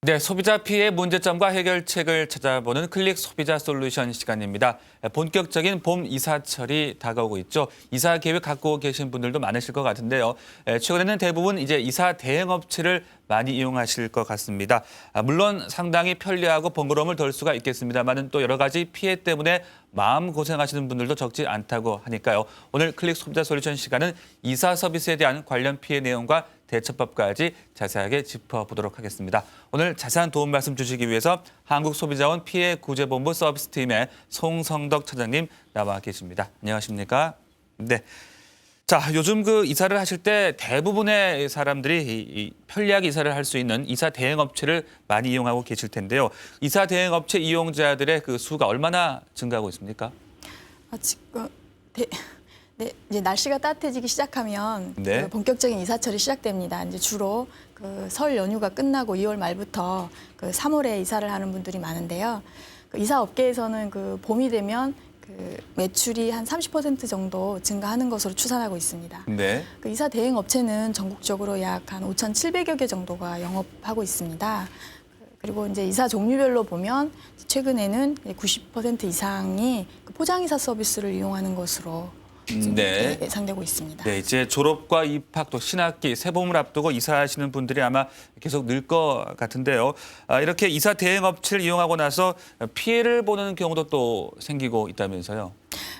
네, 소비자 피해 문제점과 해결책을 찾아보는 클릭 소비자 솔루션 시간입니다. 본격적인 봄 이사철이 다가오고 있죠. 이사 계획 갖고 계신 분들도 많으실 것 같은데요. 최근에는 대부분 이제 이사 대행 업체를 많이 이용하실 것 같습니다. 물론 상당히 편리하고 번거로움을 덜 수가 있겠습니다만은 또 여러 가지 피해 때문에 마음 고생하시는 분들도 적지 않다고 하니까요. 오늘 클릭 소비자 솔루션 시간은 이사 서비스에 대한 관련 피해 내용과 대처법까지 자세하게 짚어보도록 하겠습니다. 오늘 자세한 도움 말씀 주시기 위해서 한국소비자원 피해구제본부 서비스팀의 송성덕 차장님 나와 계십니다. 안녕하십니까? 네. 자, 요즘 그 이사를 하실 때 대부분의 사람들이 이 편리하게 이사를 할 수 있는 이사 대행 업체를 많이 이용하고 계실 텐데요. 이사 대행 업체 이용자들의 그 수가 얼마나 증가하고 있습니까? 지금 네, 이제 날씨가 따뜻해지기 시작하면 네. 그 본격적인 이사철이 시작됩니다. 이제 주로 그 설 연휴가 끝나고 2월 말부터 그 3월에 이사를 하는 분들이 많은데요. 그 이사 업계에서는 그 봄이 되면 그 매출이 한 30% 정도 증가하는 것으로 추산하고 있습니다. 네. 그 이사 대행 업체는 전국적으로 약 한 5,700여 개 정도가 영업하고 있습니다. 그리고 이제 이사 종류별로 보면 최근에는 90% 이상이 그 포장이사 서비스를 이용하는 것으로 네. 예상되고 있습니다. 네, 이제 졸업과 입학 또 신학기, 새봄을 앞두고 이사하시는 분들이 아마 계속 늘 것 같은데요. 이렇게 이사 대행 업체를 이용하고 나서 피해를 보는 경우도 또 생기고 있다면서요.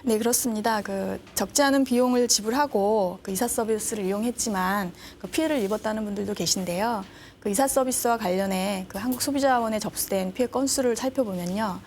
네, 그렇습니다. 그 적지 않은 비용을 지불하고 그 이사 서비스를 이용했지만 그 피해를 입었다는 분들도 계신데요. 그 이사 서비스와 관련해 그 한국소비자원에 접수된 피해 건수를 살펴보면요.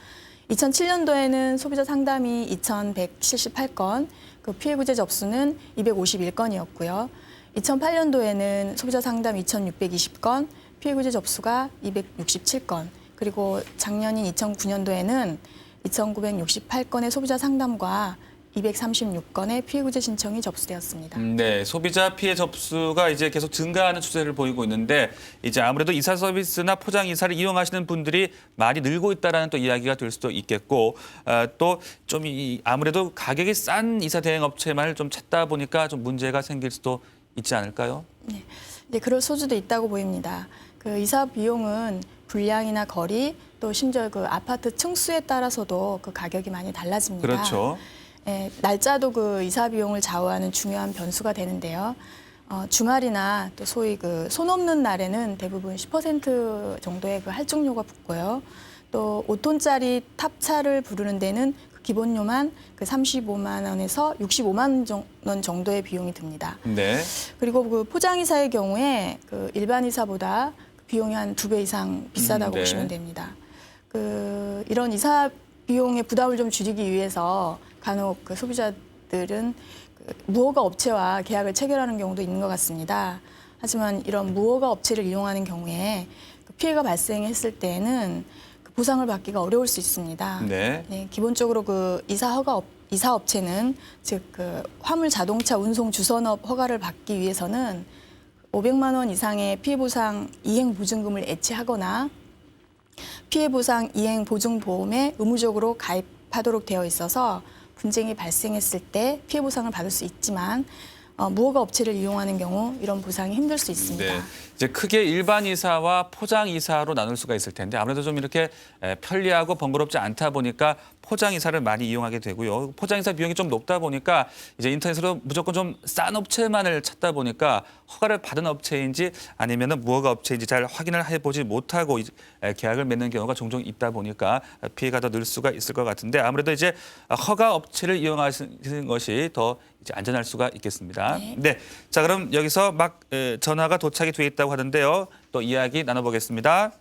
2007년도에는 소비자 상담이 2,178건, 그 피해 구제 접수는 251건이었고요. 2008년도에는 소비자 상담 2,620건, 피해 구제 접수가 267건, 그리고 작년인 2009년도에는 2,968건의 소비자 상담과 236건의 피해 구제 신청이 접수되었습니다. 네, 소비자 피해 접수가 이제 계속 증가하는 추세를 보이고 있는데 이제 아무래도 이사 서비스나 포장 이사를 이용하시는 분들이 많이 늘고 있다라는 또 이야기가 될 수도 있겠고 또 좀 아무래도 가격이 싼 이사 대행 업체만을 좀 찾다 보니까 좀 문제가 생길 수도 있지 않을까요? 네, 이제 그럴 소지도 있다고 보입니다. 그 이사 비용은 분량이나 거리 또 심지어 그 아파트 층수에 따라서도 그 가격이 많이 달라집니다. 그렇죠. 네, 날짜도 그 이사 비용을 좌우하는 중요한 변수가 되는데요. 주말이나 또 소위 그 손 없는 날에는 대부분 10% 정도의 그 할증료가 붙고요. 또 5톤짜리 탑차를 부르는 데는 그 기본료만 그 35만 원에서 65만 원 정도의 비용이 듭니다. 네. 그리고 그 포장이사의 경우에 그 일반 이사보다 비용이 한 2배 이상 비싸다고 네. 보시면 됩니다. 그 이런 이사 비용의 부담을 좀 줄이기 위해서 간혹 그 소비자들은 그 무허가 업체와 계약을 체결하는 경우도 있는 것 같습니다. 하지만 이런 무허가 업체를 이용하는 경우에 그 피해가 발생했을 때에는 그 보상을 받기가 어려울 수 있습니다. 네. 네, 기본적으로 그 이사 업체는 즉 그 화물 자동차 운송 주선업 허가를 받기 위해서는 500만 원 이상의 피해 보상 이행 보증금을 애취하거나 피해 보상 이행 보증 보험에 의무적으로 가입하도록 되어 있어서 분쟁이 발생했을 때 피해 보상을 받을 수 있지만 무허가 업체를 이용하는 경우 이런 보상이 힘들 수 있습니다. 네, 이제 크게 일반 이사와 포장 이사로 나눌 수가 있을 텐데 아무래도 좀 이렇게 편리하고 번거롭지 않다 보니까 포장 이사를 많이 이용하게 되고요. 포장 이사 비용이 좀 높다 보니까 이제 인터넷으로 무조건 좀 싼 업체만을 찾다 보니까 허가를 받은 업체인지 아니면은 무허가 업체인지 잘 확인을 해보지 못하고 계약을 맺는 경우가 종종 있다 보니까 피해가 더 늘 수가 있을 것 같은데 아무래도 이제 허가 업체를 이용하시는 것이 더 이제 안전할 수가 있겠습니다. 네. 네. 자, 그럼 여기서 막 전화가 도착이 돼 있다고 하는데요. 또 이야기 나눠보겠습니다.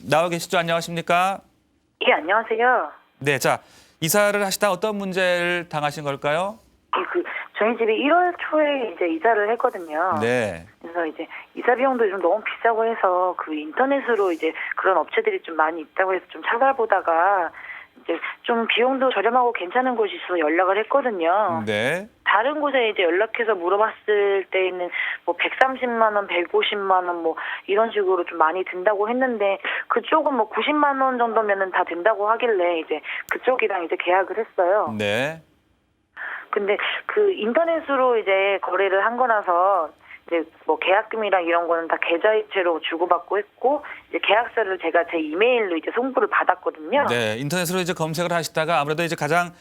나와 계시죠? 안녕하십니까? 예, 안녕하세요. 네, 자, 이사를 하시다 어떤 문제를 당하신 걸까요? 저희 집이 1월 초에 이제 이사를 했거든요. 네. 그래서 이제 이사 비용도 좀 너무 비싸고 해서 그 인터넷으로 이제 그런 업체들이 좀 많이 있다고 해서 좀 찾아보다가 이제 좀 비용도 저렴하고 괜찮은 곳이 있어서 연락을 했거든요. 네. 다른 곳에 이제 연락해서 물어봤을 때에는 뭐 130만 원, 150만 원 뭐 이런 식으로 좀 많이 든다고 했는데 그쪽은 뭐 90만 원 정도면은 다 된다고 하길래 이제 그쪽이랑 이제 계약을 했어요. 네. 근데 그 인터넷으로 이제 거래를 한 거라서 이제 뭐 계약금이랑 이런 거는 다 계좌이체로 주고받고 했고 이제 계약서를 제가 제 이메일로 이제 송부를 받았거든요. 네, 인터넷으로 이제 검색을 하시다가 아무래도 이제 가장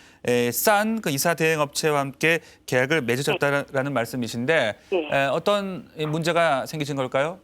싼 그 이사 대행 업체와 함께 계약을 맺으셨다라는 말씀이신데 네. 어떤 문제가 생기신 걸까요?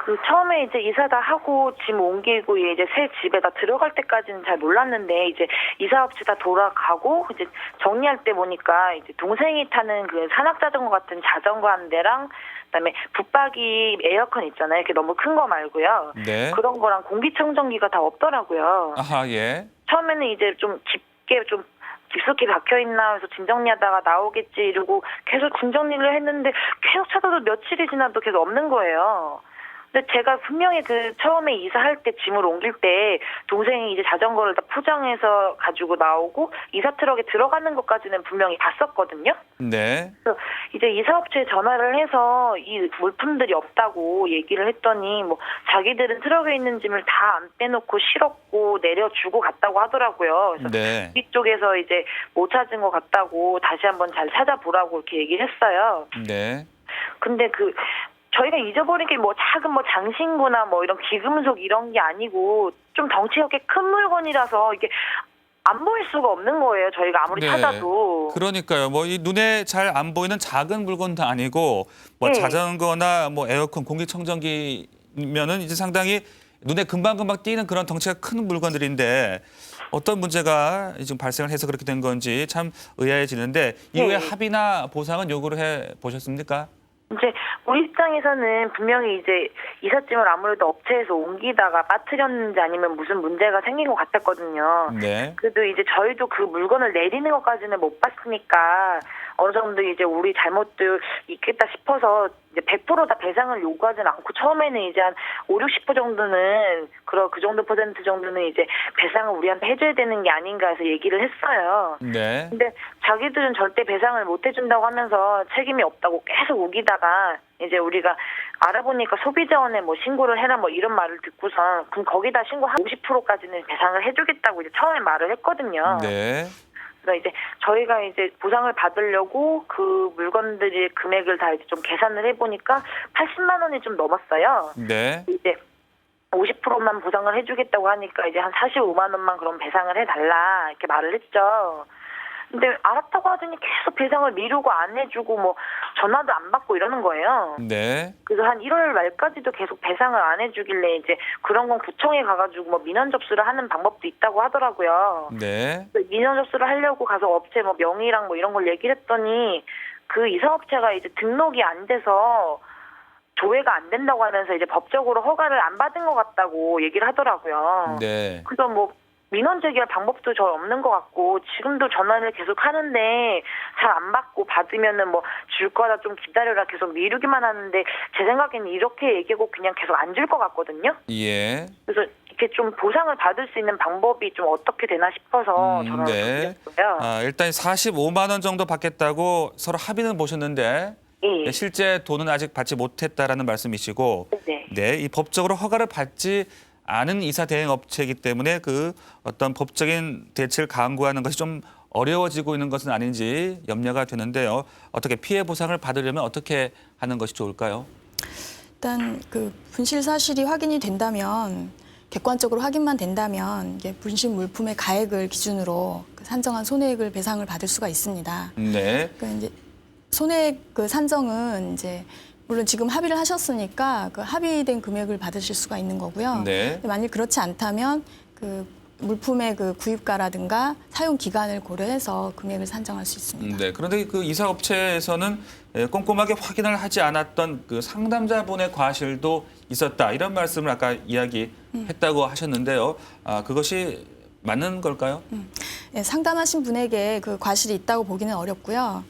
그 처음에 이제 이사 다 하고 짐 옮기고 이제 새 집에 다 들어갈 때까지는 잘 몰랐는데 이제 이사업체 다 돌아가고 이제 정리할 때 보니까 이제 동생이 타는 그 산악자전거 같은 자전거 한 대랑 그다음에 붙박이 에어컨 있잖아요. 이렇게 너무 큰 거 말고요. 네. 그런 거랑 공기청정기가 다 없더라고요. 아하, 예. 처음에는 이제 좀 깊게 좀 깊숙이 박혀있나 해서 짐 정리하다가 나오겠지 이러고 계속 짐 정리를 했는데 계속 찾아도 며칠이 지나도 계속 없는 거예요. 근데 제가 분명히 그 처음에 이사할 때 짐을 옮길 때 동생이 이제 자전거를 다 포장해서 가지고 나오고 이사 트럭에 들어가는 것까지는 분명히 봤었거든요. 네. 그래서 이제 이사업체에 전화를 해서 이 물품들이 없다고 얘기를 했더니 뭐 자기들은 트럭에 있는 짐을 다 안 빼놓고 실었고 내려주고 갔다고 하더라고요. 그래서 네. 이쪽에서 이제 못 찾은 것 같다고 다시 한번 잘 찾아보라고 이렇게 얘기를 했어요. 네. 근데 그 저희가 잊어버린 게 뭐 작은 뭐 장신구나 뭐 이런 기금속 이런 게 아니고 좀 덩치가 꽤 큰 물건이라서 이게 안 보일 수가 없는 거예요. 저희가 아무리 네. 찾아도. 그러니까요. 뭐 이 눈에 잘 안 보이는 작은 물건도 아니고 뭐 네. 자전거나 뭐 에어컨, 공기청정기면은 이제 상당히 눈에 금방금방 띄는 그런 덩치가 큰 물건들인데 어떤 문제가 지금 발생을 해서 그렇게 된 건지 참 의아해지는데 이후에 네. 합의나 보상은 요구를 해 보셨습니까? 이제 우리 입장에서는 분명히 이제 이삿짐을 아무래도 업체에서 옮기다가 빠뜨렸는지 아니면 무슨 문제가 생긴 것 같았거든요. 네. 그래도 이제 저희도 그 물건을 내리는 것까지는 못 봤으니까 어느 정도 이제 우리 잘못도 있겠다 싶어서 이제 100%다 배상을 요구하진 않고 처음에는 이제 한 5, 60% 정도는 그 정도 퍼센트 정도는 이제 배상을 우리한테 해줘야 되는 게 아닌가 해서 얘기를 했어요. 네. 근데 자기들은 절대 배상을 못 해준다고 하면서 책임이 없다고 계속 우기다가 이제 우리가 알아보니까 소비자원에 뭐 신고를 해라 뭐 이런 말을 듣고선 그럼 거기다 신고한 50%까지는 배상을 해주겠다고 이제 처음에 말을 했거든요. 네. 그래서 이제 저희가 이제 보상을 받으려고 그 물건들의 금액을 다 이제 좀 계산을 해보니까 80만 원이 좀 넘었어요. 네. 이제 50%만 보상을 해주겠다고 하니까 이제 한 45만 원만 그럼 배상을 해달라 이렇게 말을 했죠. 근데 알았다고 하더니 계속 배상을 미루고 안 해주고 뭐 전화도 안 받고 이러는 거예요. 네. 그래서 한 1월 말까지도 계속 배상을 안 해주길래 이제 그런 건 구청에 가가지고 뭐 민원 접수를 하는 방법도 있다고 하더라고요. 네. 민원 접수를 하려고 가서 업체 뭐 명의랑 뭐 이런 걸 얘기를 했더니 그 이사업체가 이제 등록이 안 돼서 조회가 안 된다고 하면서 이제 법적으로 허가를 안 받은 것 같다고 얘기를 하더라고요. 네. 그래서 뭐 민원 제기할 방법도 저 없는 것 같고 지금도 전화를 계속 하는데 잘 안 받고 받으면은 뭐 줄 거다 좀 기다려라 계속 미루기만 하는데 제 생각에는 이렇게 얘기하고 그냥 계속 안 줄 것 같거든요. 예. 그래서 이렇게 좀 보상을 받을 수 있는 방법이 좀 어떻게 되나 싶어서 전화를 네. 드렸어요. 일단 45만 원 정도 받겠다고 서로 합의는 보셨는데 예. 실제 돈은 아직 받지 못했다라는 말씀이시고 네. 네, 이 법적으로 허가를 받지 않은 이사 대행 업체이기 때문에 그 어떤 법적인 대책을 강구하는 것이 좀 어려워지고 있는 것은 아닌지 염려가 되는데요. 어떻게 피해 보상을 받으려면 어떻게 하는 것이 좋을까요? 일단 그 분실 사실이 확인이 된다면 객관적으로 확인만 된다면 이게 분실 물품의 가액을 기준으로 그 산정한 손해액을 배상을 받을 수가 있습니다. 네. 그러니까 이제 손해액 그 산정은 이제 물론 지금 합의를 하셨으니까 그 합의된 금액을 받으실 수가 있는 거고요. 네. 근데 만약 그렇지 않다면 그 물품의 그 구입가라든가 사용 기간을 고려해서 금액을 산정할 수 있습니다. 네. 그런데 그 이사 업체에서는 꼼꼼하게 확인을 하지 않았던 그 상담자분의 과실도 있었다. 이런 말씀을 아까 이야기했다고 하셨는데요. 그것이 맞는 걸까요? 네, 상담하신 분에게 그 과실이 있다고 보기는 어렵고요.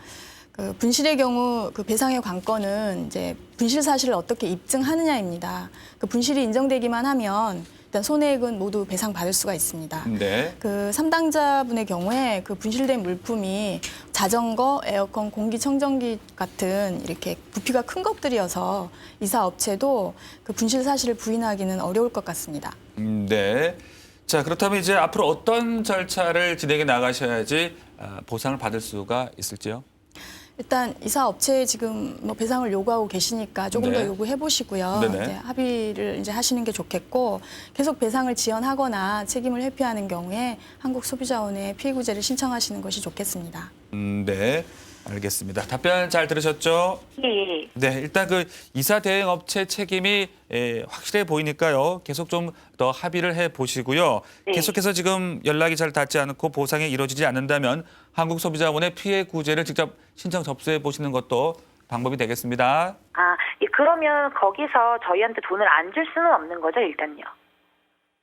그 분실의 경우 그 배상의 관건은 이제 분실 사실을 어떻게 입증하느냐입니다. 그 분실이 인정되기만 하면 일단 손해액은 모두 배상받을 수가 있습니다. 네. 그 담당자분의 경우에 그 분실된 물품이 자전거, 에어컨, 공기청정기 같은 이렇게 부피가 큰 것들이어서 이사 업체도 그 분실 사실을 부인하기는 어려울 것 같습니다. 네. 자, 그렇다면 이제 앞으로 어떤 절차를 진행해 나가셔야지 보상을 받을 수가 있을지요? 일단 이사 업체에 지금 뭐 배상을 요구하고 계시니까 조금 네. 더 요구해 보시고요. 네네. 이제 합의를 이제 하시는 게 좋겠고, 계속 배상을 지연하거나 책임을 회피하는 경우에 한국소비자원에 피해구제를 신청하시는 것이 좋겠습니다. 네, 알겠습니다. 답변 잘 들으셨죠? 예. 네, 일단 그 이사 대행 업체 책임이 확실해 보이니까요. 계속 좀 더 합의를 해 보시고요. 네. 계속해서 지금 연락이 잘 닿지 않고 보상이 이루어지지 않는다면 한국소비자원의 피해 구제를 직접 신청 접수해 보시는 것도 방법이 되겠습니다. 아, 예, 그러면 거기서 저희한테 돈을 안 줄 수는 없는 거죠, 일단요.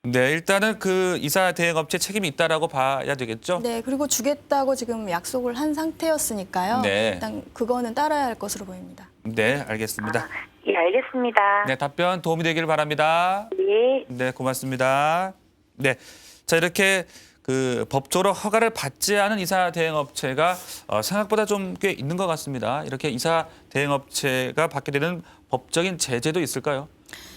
네, 일단은 그 이사 대행 업체 책임이 있다라고 봐야 되겠죠? 네, 그리고 주겠다고 지금 약속을 한 상태였으니까요. 네. 일단 그거는 따라야 할 것으로 보입니다. 네, 알겠습니다. 예, 알겠습니다. 네, 답변 도움이 되길 바랍니다. 예. 네, 고맙습니다. 네, 자 이렇게 그 법적으로 허가를 받지 않은 이사 대행 업체가 생각보다 좀 꽤 있는 것 같습니다. 이렇게 이사 대행 업체가 받게 되는 법적인 제재도 있을까요?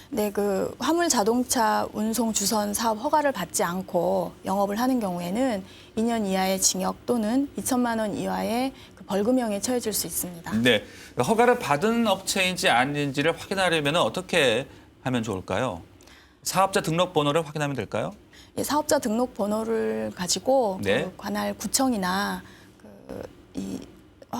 네, 그 화물 자동차 운송 주선 사업 허가를 받지 않고 영업을 하는 경우에는 2년 이하의 징역 또는 2천만 원 이하의 그 벌금형에 처해질 수 있습니다. 네, 허가를 받은 업체인지 아닌지를 확인하려면 어떻게 하면 좋을까요? 사업자 등록 번호를 확인하면 될까요? 예, 사업자 등록 번호를 가지고 네. 그 관할 구청이나 이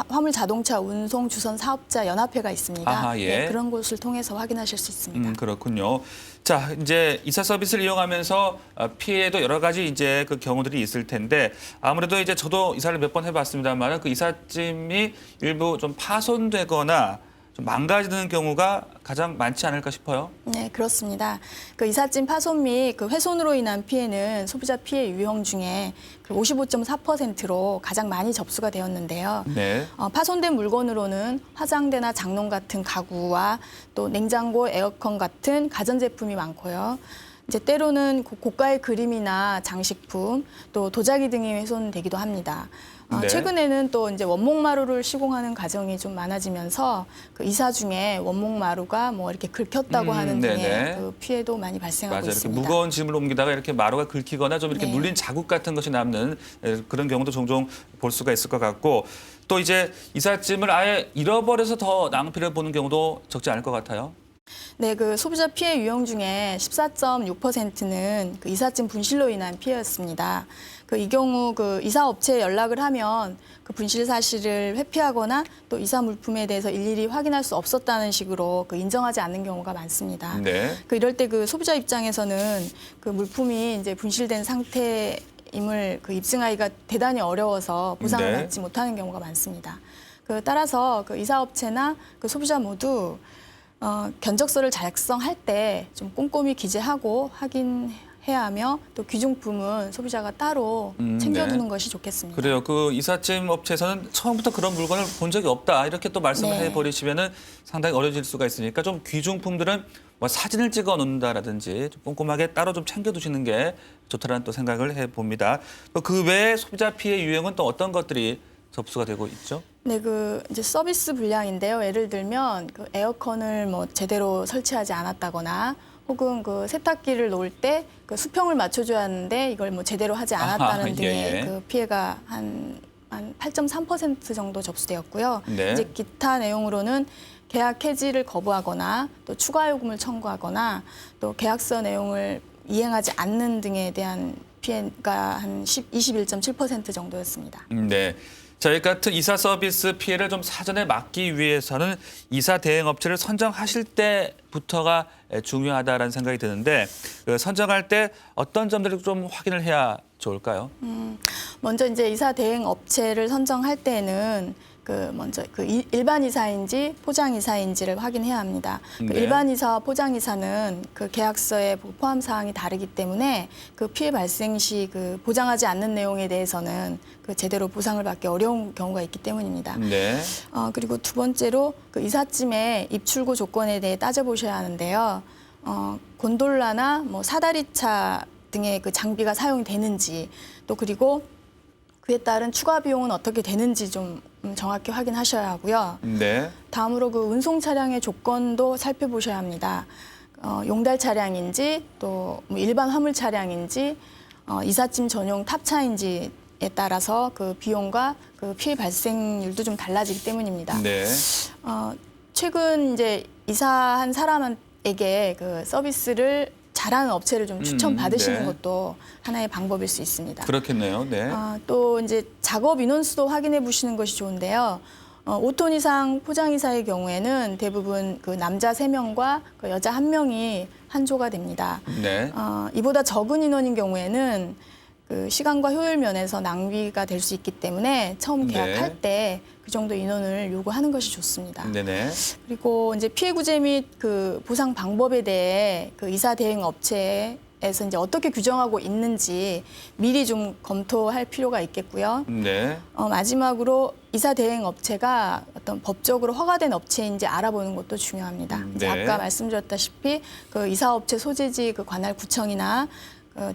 화물 자동차 운송 주선 사업자 연합회가 있습니다. 아하, 예. 네, 그런 곳을 통해서 확인하실 수 있습니다. 그렇군요. 자, 이제 이사 서비스를 이용하면서 피해도 여러 가지 이제 그 경우들이 있을 텐데 아무래도 이제 저도 이사를 몇 번 해봤습니다만 그 이삿짐이 일부 좀 파손되거나 좀 망가지는 경우가 가장 많지 않을까 싶어요. 네, 그렇습니다. 그 이삿짐 파손 및 그 훼손으로 인한 피해는 소비자 피해 유형 중에 그 55.4%로 가장 많이 접수가 되었는데요. 네. 파손된 물건으로는 화장대나 장롱 같은 가구와 또 냉장고, 에어컨 같은 가전제품이 많고요. 이제 때로는 고가의 그림이나 장식품, 또 도자기 등이 훼손되기도 합니다. 네. 최근에는 또 이제 원목마루를 시공하는 가정이 좀 많아지면서 그 이사 중에 원목마루가 뭐 이렇게 긁혔다고 하는 등의 네네. 그 피해도 많이 발생하고 맞아요. 이렇게 있습니다. 무거운 짐을 옮기다가 이렇게 마루가 긁히거나 좀 이렇게 네. 눌린 자국 같은 것이 남는 그런 경우도 종종 볼 수가 있을 것 같고 또 이제 이삿짐을 아예 잃어버려서 더 낭피를 보는 경우도 적지 않을 것 같아요. 네, 그 소비자 피해 유형 중에 14.6%는 그 이삿짐 분실로 인한 피해였습니다. 그 이 경우 그 이사 업체에 연락을 하면 그 분실 사실을 회피하거나 또 이사 물품에 대해서 일일이 확인할 수 없었다는 식으로 그 인정하지 않는 경우가 많습니다. 네. 그 이럴 때 그 소비자 입장에서는 그 물품이 이제 분실된 상태임을 그 입증하기가 대단히 어려워서 보상을 네. 받지 못하는 경우가 많습니다. 그 따라서 그 이사업체나 그 소비자 모두 견적서를 작성할 때 좀 꼼꼼히 기재하고 확인해야 하며 또 귀중품은 소비자가 따로 챙겨두는 네. 것이 좋겠습니다. 그래요. 그 이삿짐 업체에서는 처음부터 그런 물건을 본 적이 없다 이렇게 또 말씀을 네. 해버리시면은 상당히 어려워질 수가 있으니까 좀 귀중품들은 뭐 사진을 찍어 놓는다라든지 좀 꼼꼼하게 따로 좀 챙겨두시는 게 좋다라는 또 생각을 해봅니다. 또 그 외에 소비자 피해 유형은 또 어떤 것들이 접수가 되고 있죠? 네, 그 이제 서비스 분량인데요. 예를 들면 그 에어컨을 뭐 제대로 설치하지 않았다거나 혹은 그 세탁기를 놓을 때 그 수평을 맞춰줘야 하는데 이걸 뭐 제대로 하지 않았다는 아하, 등의 예. 그 피해가 한 8.3% 정도 접수되었고요. 네. 이제 기타 내용으로는 계약 해지를 거부하거나 또 추가 요금을 청구하거나 또 계약서 내용을 이행하지 않는 등에 대한 피해가 한 21.7% 정도였습니다. 네. 자, 이 같은 이사 서비스 피해를 좀 사전에 막기 위해서는 이사 대행 업체를 선정하실 때부터가 중요하다라는 생각이 드는데 그 선정할 때 어떤 점들을 좀 확인을 해야 좋을까요? 먼저 이제 이사 대행 업체를 선정할 때는 그 먼저 그 일반 이사인지 포장 이사인지를 확인해야 합니다. 그 네. 일반 이사와 포장 이사는 그 계약서의 포함 사항이 다르기 때문에 그 피해 발생 시 그 보장하지 않는 내용에 대해서는 그 제대로 보상을 받기 어려운 경우가 있기 때문입니다. 네. 그리고 두 번째로 그 이삿짐의 입출고 조건에 대해 따져보셔야 하는데요. 곤돌라나 뭐 사다리차 등의 그 장비가 사용이 되는지 또 그리고 그에 따른 추가 비용은 어떻게 되는지 좀 정확히 확인하셔야 하고요. 네. 다음으로 그 운송 차량의 조건도 살펴보셔야 합니다. 용달 차량인지 또뭐 일반 화물 차량인지 이삿짐 전용 탑차인지 따라서 그 비용과 그 피해 발생률도 좀 달라지기 때문입니다. 네. 최근 이제 이사한 사람에게 그 서비스를 잘하는 업체를 좀 추천 받으시는 네. 것도 하나의 방법일 수 있습니다. 그렇겠네요. 네. 또 이제 작업 인원수도 확인해 보시는 것이 좋은데요. 5톤 이상 포장이사의 경우에는 대부분 그 남자 3명과 그 여자 1명이 한 조가 됩니다. 네. 이보다 적은 인원인 경우에는 그 시간과 효율 면에서 낭비가 될 수 있기 때문에 처음 계약할 때 그 정도 인원을 요구하는 것이 좋습니다. 네네. 그리고 이제 피해 구제 및 그 보상 방법에 대해 그 이사 대행 업체에서 이제 어떻게 규정하고 있는지 미리 좀 검토할 필요가 있겠고요. 네. 마지막으로 이사 대행 업체가 어떤 법적으로 허가된 업체인지 알아보는 것도 중요합니다. 이제 네. 아까 말씀드렸다시피 그 이사 업체 소재지 그 관할 구청이나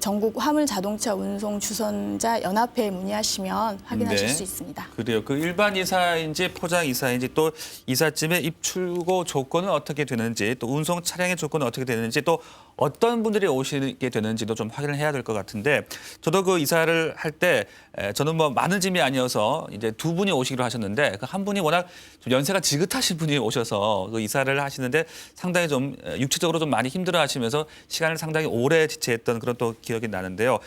전국 화물 자동차 운송 주선자 연합회에 문의하시면 확인하실 네. 수 있습니다. 그래요. 그 일반 이사인지 포장 이사인지 또 이삿짐의 입출고 조건은 어떻게 되는지 또 운송 차량의 조건은 어떻게 되는지 또 어떤 분들이 오시게 되는지도 좀 확인을 해야 될 것 같은데 저도 그 이사를 할 때 저는 뭐 많은 짐이 아니어서 이제 2분이 오시기로 하셨는데 그 한 분이 워낙 좀 연세가 지긋하신 분이 오셔서 그 이사를 하시는데 상당히 좀 육체적으로 좀 많이 힘들어하시면서 시간을 상당히 오래 지체했던 그런 또 기억이 나는데요.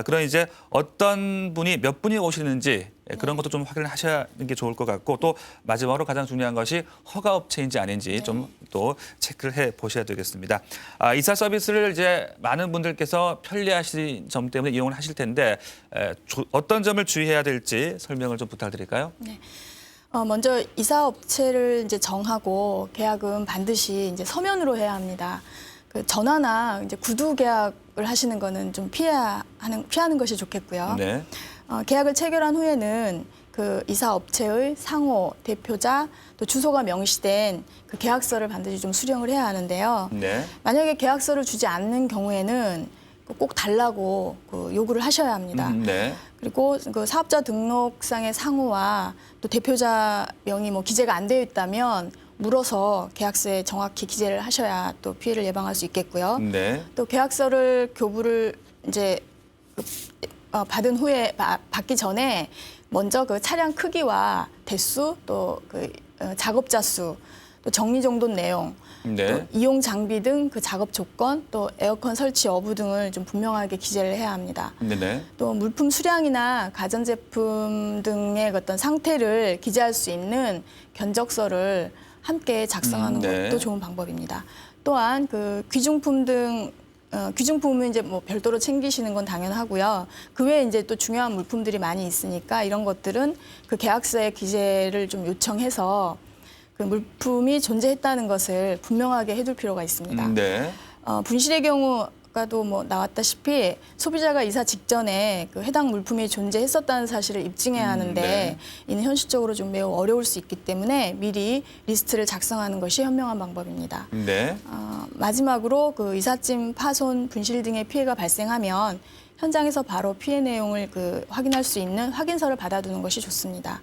그런 이제 어떤 분이 몇 분이 오시는지 그런 것도 좀 확인을 하시는 게 좋을 것 같고 또 마지막으로 가장 중요한 것이 허가 업체인지 아닌지 좀 또 체크를 해 보셔야 되겠습니다. 이사 서비스를 이제 많은 분들께서 편리하신 점 때문에 이용을 하실 텐데 어떤 점을 주의해야 될지 설명을 좀 부탁드릴까요? 네. 먼저 이사 업체를 이제 정하고 계약은 반드시 이제 서면으로 해야 합니다. 그 전화나 이제 구두 계약을 하시는 거는 좀 피하는 것이 좋겠고요. 네. 계약을 체결한 후에는 그 이사 업체의 상호, 대표자, 또 주소가 명시된 그 계약서를 반드시 좀 수령을 해야 하는데요. 네. 만약에 계약서를 주지 않는 경우에는 꼭 달라고 그 요구를 하셔야 합니다. 네. 그리고 그 사업자 등록상의 상호와 또 대표자 명이 뭐 기재가 안 되어 있다면 물어서 계약서에 정확히 기재를 하셔야 또 피해를 예방할 수 있겠고요. 네. 또 계약서를 교부를 이제 받은 후에 받기 전에 먼저 그 차량 크기와 대수 또 그 작업자 수 또 정리정돈 내용 네. 또 이용 장비 등 그 작업 조건 또 에어컨 설치 여부 등을 좀 분명하게 기재를 해야 합니다. 네네. 또 물품 수량이나 가전제품 등의 어떤 상태를 기재할 수 있는 견적서를 함께 작성하는 네. 것도 좋은 방법입니다. 또한 그 귀중품 등 귀중품은 이제 뭐 별도로 챙기시는 건 당연하고요. 그 외에 이제 또 중요한 물품들이 많이 있으니까 이런 것들은 그 계약서에 기재를 좀 요청해서 그 물품이 존재했다는 것을 분명하게 해둘 필요가 있습니다. 네. 분실의 경우 아까도 뭐 나왔다시피 소비자가 이사 직전에 그 해당 물품이 존재했었다는 사실을 입증해야 하는데 네. 이는 현실적으로 좀 매우 어려울 수 있기 때문에 미리 리스트를 작성하는 것이 현명한 방법입니다. 네. 마지막으로 그 이삿짐 파손, 분실 등의 피해가 발생하면 현장에서 바로 피해 내용을 그 확인할 수 있는 확인서를 받아두는 것이 좋습니다.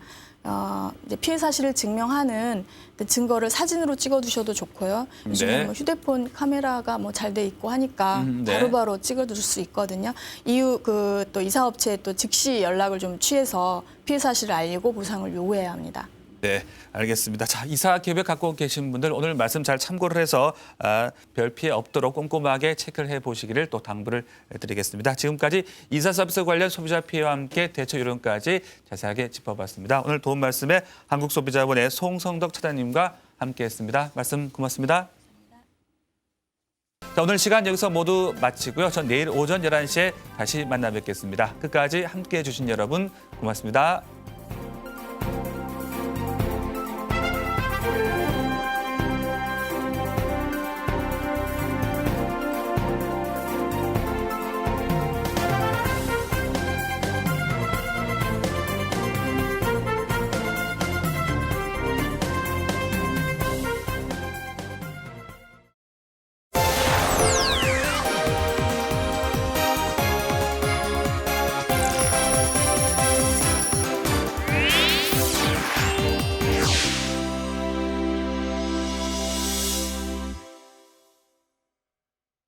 이제 피해 사실을 증명하는 그 증거를 사진으로 찍어두셔도 좋고요. 요즘에 네. 뭐 휴대폰 카메라가 뭐 잘 돼 있고 하니까 네. 바로바로 찍어둘 수 있거든요. 이후 그 또 이사업체에 또 즉시 연락을 좀 취해서 피해 사실을 알리고 보상을 요구해야 합니다. 네, 알겠습니다. 자, 이사 계획 갖고 계신 분들 오늘 말씀 잘 참고를 해서 별 피해 없도록 꼼꼼하게 체크를 해보시기를 또 당부를 드리겠습니다. 지금까지 이사 서비스 관련 소비자 피해와 함께 대처 요령까지 자세하게 짚어봤습니다. 오늘 도움 말씀에 한국소비자원의 송성덕 차장님과 함께했습니다. 말씀 고맙습니다. 자, 오늘 시간 여기서 모두 마치고요. 전 내일 오전 11시에 다시 만나 뵙겠습니다. 끝까지 함께해 주신 여러분 고맙습니다.